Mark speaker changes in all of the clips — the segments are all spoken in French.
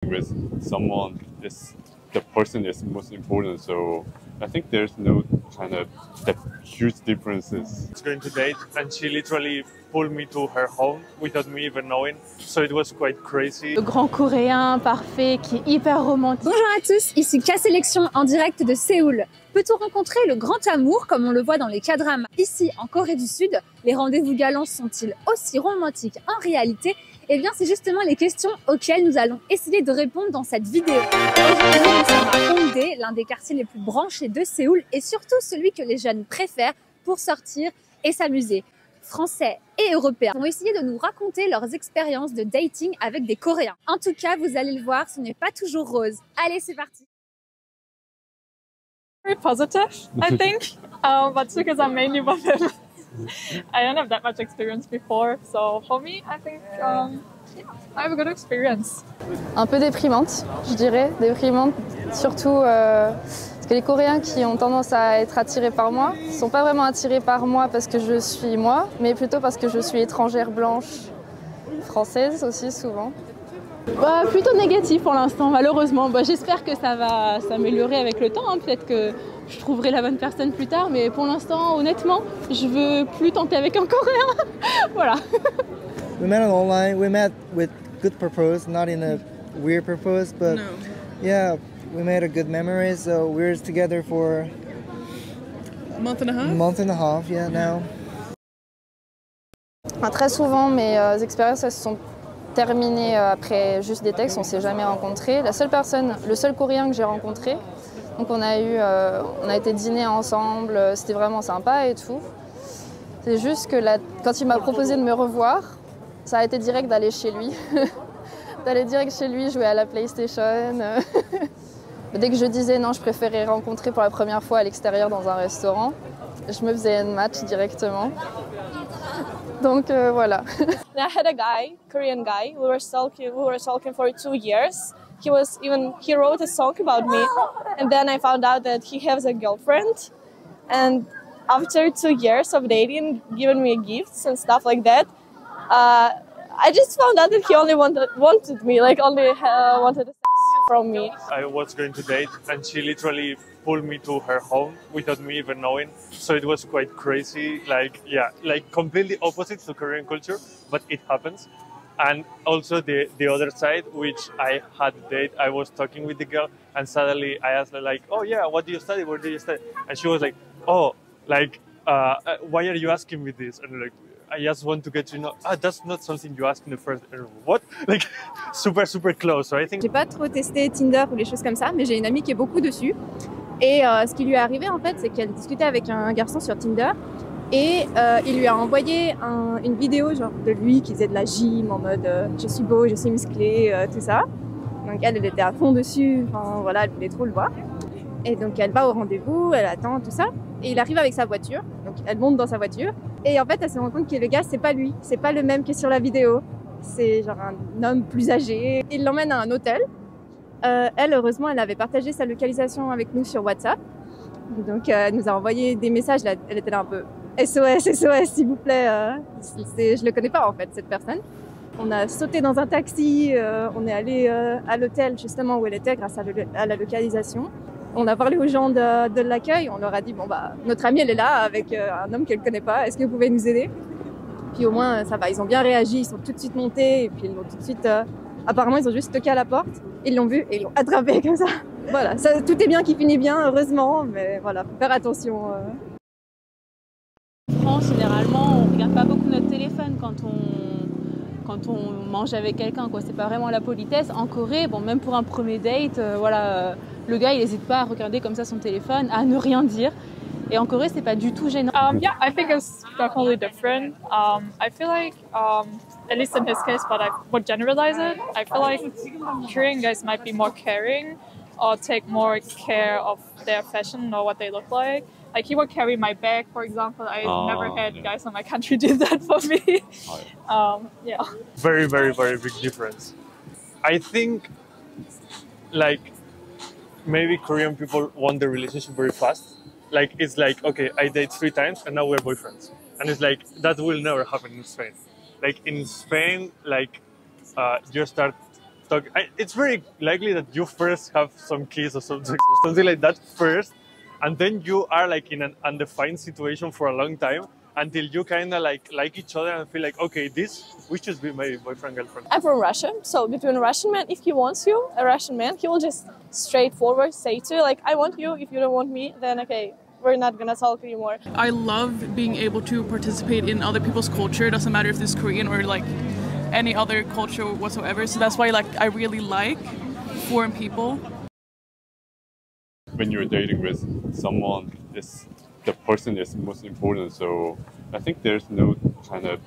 Speaker 1: With someone, the person is most important. So I think there's no kind of that huge differences. I was going to date, and she literally pulled me to her home without me even knowing. So it was quite crazy.
Speaker 2: Le grand coréen parfait qui est hyper romantique.
Speaker 3: Bonjour à tous, ici K-Sélection en direct de Séoul. Peut-on rencontrer le grand amour comme on le voit dans les K-dramas? Ici, en Corée du Sud, les rendez-vous galants sont-ils aussi romantiques en réalité? Eh bien, c'est justement les questions auxquelles nous allons essayer de répondre dans cette vidéo. Aujourd'hui, nous sommes à Hongdae, l'un des quartiers les plus branchés de Séoul et surtout celui que les jeunes préfèrent pour sortir et s'amuser. Français et Européens vont essayer de nous raconter leurs expériences de dating avec des Coréens. En tout cas, vous allez le voir, ce n'est pas toujours rose. Allez, c'est parti!
Speaker 4: Very positive, I think, but because I'm mainly with him, I don't have that much experience before. So for me, I think I have a good experience.
Speaker 2: Un peu déprimante, je dirais, déprimante, surtout parce que les Coréens qui ont tendance à être attirés par moi ne sont pas vraiment attirés par moi parce que je suis moi, mais plutôt parce que je suis étrangère blanche, française aussi souvent. Plutôt négatif pour l'instant, malheureusement. J'espère que ça va s'améliorer avec le temps. Peut-être que je trouverai la bonne personne plus tard, mais pour l'instant, honnêtement, je veux plus tenter avec un Coréen. Voilà.
Speaker 5: We met online. We met with good purpose, not in a weird purpose, but no. Yeah, we made a good memory. So we're together for
Speaker 6: a month and a half.
Speaker 5: Month and a half, yeah, now.
Speaker 2: Très souvent, mes expériences elles se sont terminées après juste des textes. On s'est jamais rencontrés. Le seul Coréen que j'ai rencontré. Donc on a été dîner ensemble. C'était vraiment sympa et tout. C'est juste que quand il m'a proposé de me revoir, ça a été direct d'aller chez lui. D'aller direct chez lui, jouer à la PlayStation. Dès que je disais non, je préférais rencontrer pour la première fois à l'extérieur dans un restaurant, je me faisais un match directement. Donc voilà.
Speaker 7: I had a guy, Korean guy. We were talking for 2 years. He wrote a song about me, and then I found out that he has a girlfriend. And after 2 years of dating, giving me gifts and stuff like that, I just found out that he only wanted me, like only wanted sex from me.
Speaker 1: I was going to date, and she literally pulled me to her home without me even knowing. So it was quite crazy. Like completely opposite to Korean culture, but it happens. And also the other side, which I had a date, I was talking with the girl, and suddenly I asked her like, "Oh yeah, what do you study? Where do you study?" And she was like, "Oh, like why are you asking me this?" And like, I just want to get to know. That's not something you ask in the first. What? Like super close. So I think.
Speaker 3: J'ai pas trop testé Tinder ou les choses comme ça, mais j'ai une amie qui est beaucoup dessus. Et ce qui lui est arrivé en fait, c'est qu'elle discutait avec un garçon sur Tinder. Et il lui a envoyé une vidéo genre de lui qui faisait de la gym en mode je suis beau, je suis musclé, tout ça. Donc elle était à fond dessus, enfin voilà, elle voulait trop le voir. Et donc elle va au rendez-vous, elle attend, tout ça. Et il arrive avec sa voiture, donc elle monte dans sa voiture. Et en fait elle se rend compte que le gars c'est pas lui, c'est pas le même que sur la vidéo. C'est genre un homme plus âgé. Il l'emmène à un hôtel. Elle, heureusement, elle avait partagé sa localisation avec nous sur WhatsApp. Donc elle nous a envoyé des messages, là, elle était là un peu SOS, s'il vous plaît, je le connais pas en fait, cette personne. On a sauté dans un taxi, on est allé à l'hôtel justement où elle était grâce à la localisation. On a parlé aux gens de l'accueil, on leur a dit bon bah notre amie elle est là avec un homme qu'elle connaît pas, est-ce que vous pouvez nous aider? Puis au moins ça va, ils ont bien réagi, ils sont tout de suite montés et puis ils l'ont tout de suite, apparemment ils ont juste toqué à la porte, ils l'ont vu et ils l'ont attrapé comme ça. Voilà, tout est bien qui finit bien heureusement, mais voilà, faut faire attention.
Speaker 2: En France, généralement, on regarde pas beaucoup notre téléphone quand on mange avec quelqu'un, quoi. C'est pas vraiment la politesse. En Corée, bon, même pour un premier date, le gars, il n'hésite pas à regarder comme ça son téléphone, à ne rien dire. Et en Corée, c'est pas du tout gênant.
Speaker 4: Yeah, I think it's definitely different. I feel like, at least in his case, but I would generalize it. I feel like Korean guys might be more caring or take more care of their fashion or what they look like. Like he would carry my bag, for example. I never had guys in my country do that for me. Yeah.
Speaker 1: Very big difference. I think, like, maybe Korean people want the relationship very fast. Like it's like, okay, I date 3 times and now we're boyfriends, and it's like that will never happen in Spain. Like in Spain, like you start talk. It's very likely that you first have some kiss or something like that first, and then you are like in an undefined situation for a long time until you kind of like each other and feel like, okay, we should be my boyfriend, girlfriend.
Speaker 7: I'm from Russia, so between a Russian man, if he wants you, a Russian man, he will just straightforward say to you, like, I want you. If you don't want me, then okay, we're not gonna talk anymore.
Speaker 6: I love being able to participate in other people's culture. It doesn't matter if it's Korean or like any other culture whatsoever. So that's why I really like foreign people.
Speaker 8: When you're dating with someone, the person is most important. So I think there's no kind of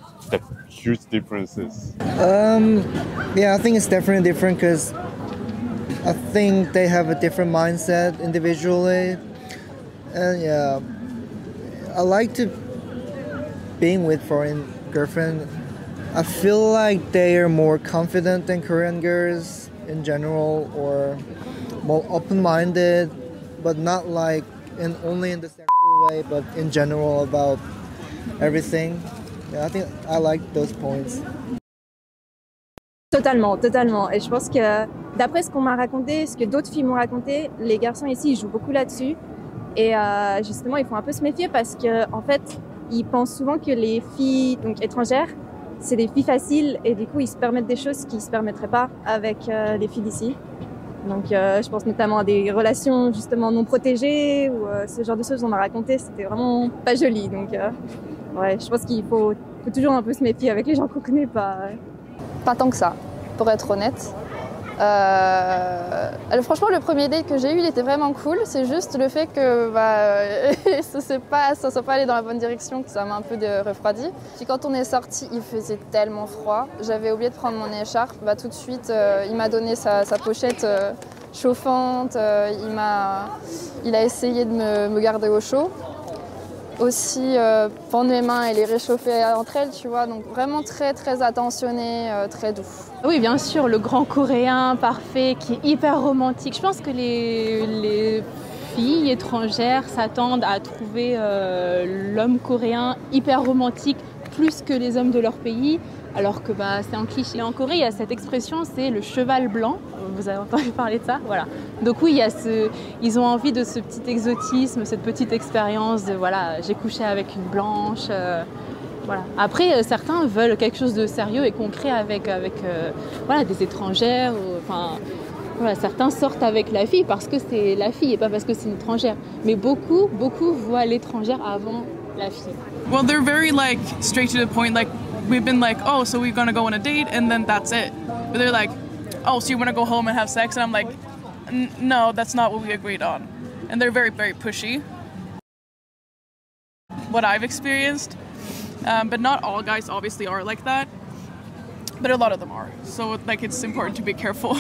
Speaker 8: huge differences.
Speaker 5: Yeah, I think it's definitely different because I think they have a different mindset individually. And yeah, I like to being with foreign girlfriend. I feel like they are more confident than Korean girls in general, or more open-minded, but not like only in the sexual way, but in general about everything. Yeah, I think I like those points.
Speaker 3: Totalement, totalement. Et je pense que d'après ce qu'on m'a raconté, ce que d'autres filles m'ont raconté, les garçons ici ils jouent beaucoup là-dessus. Et justement, il faut un peu se méfier parce que en fait, ils pensent souvent que les filles donc étrangères, c'est des filles faciles et du coup, ils se permettent des choses qu'ils se permettraient pas avec les filles d'ici. Donc, je pense notamment à des relations justement non protégées ou ce genre de choses qu'on m'a raconté, c'était vraiment pas joli. Donc, ouais, je pense qu'il faut toujours un peu se méfier avec les gens qu'on connaît pas.
Speaker 2: Pas tant que ça, pour être honnête. Franchement, le premier date que j'ai eu, il était vraiment cool. C'est juste le fait que ça soit pas allé dans la bonne direction, que ça m'a un peu refroidi. Puis quand on est sorti, il faisait tellement froid. J'avais oublié de prendre mon écharpe. Tout de suite, il m'a donné sa pochette chauffante. Il a essayé de me garder au chaud. Aussi prendre mes mains et les réchauffer entre elles, tu vois. Donc vraiment très très attentionné, très doux.
Speaker 9: Oui, bien sûr, le grand coréen parfait qui est hyper romantique. Je pense que les filles étrangères s'attendent à trouver l'homme coréen hyper romantique plus que les hommes de leur pays, alors que c'est un cliché. En Corée, il y a cette expression, c'est le cheval blanc. Vous avez entendu parler de ça? Voilà. Donc oui, ils ont envie de ce petit exotisme, cette petite expérience de voilà, j'ai couché avec une blanche. Voilà. Après, certains veulent quelque chose de sérieux et concret avec voilà, des étrangères. Voilà, certains sortent avec la fille parce que c'est la fille et pas parce que c'est une étrangère. Mais beaucoup voient l'étrangère avant la fille.
Speaker 6: Well, they're very like straight to the point. Like we've been like, oh, so we're gonna go on a date and then that's it. But they're like, oh, so you want to go home and have sex? And I'm like, no, that's not what we agreed on. And they're very, very pushy. What I've experienced. But not all guys obviously are like that. But a lot of them are. So like it's important to be careful.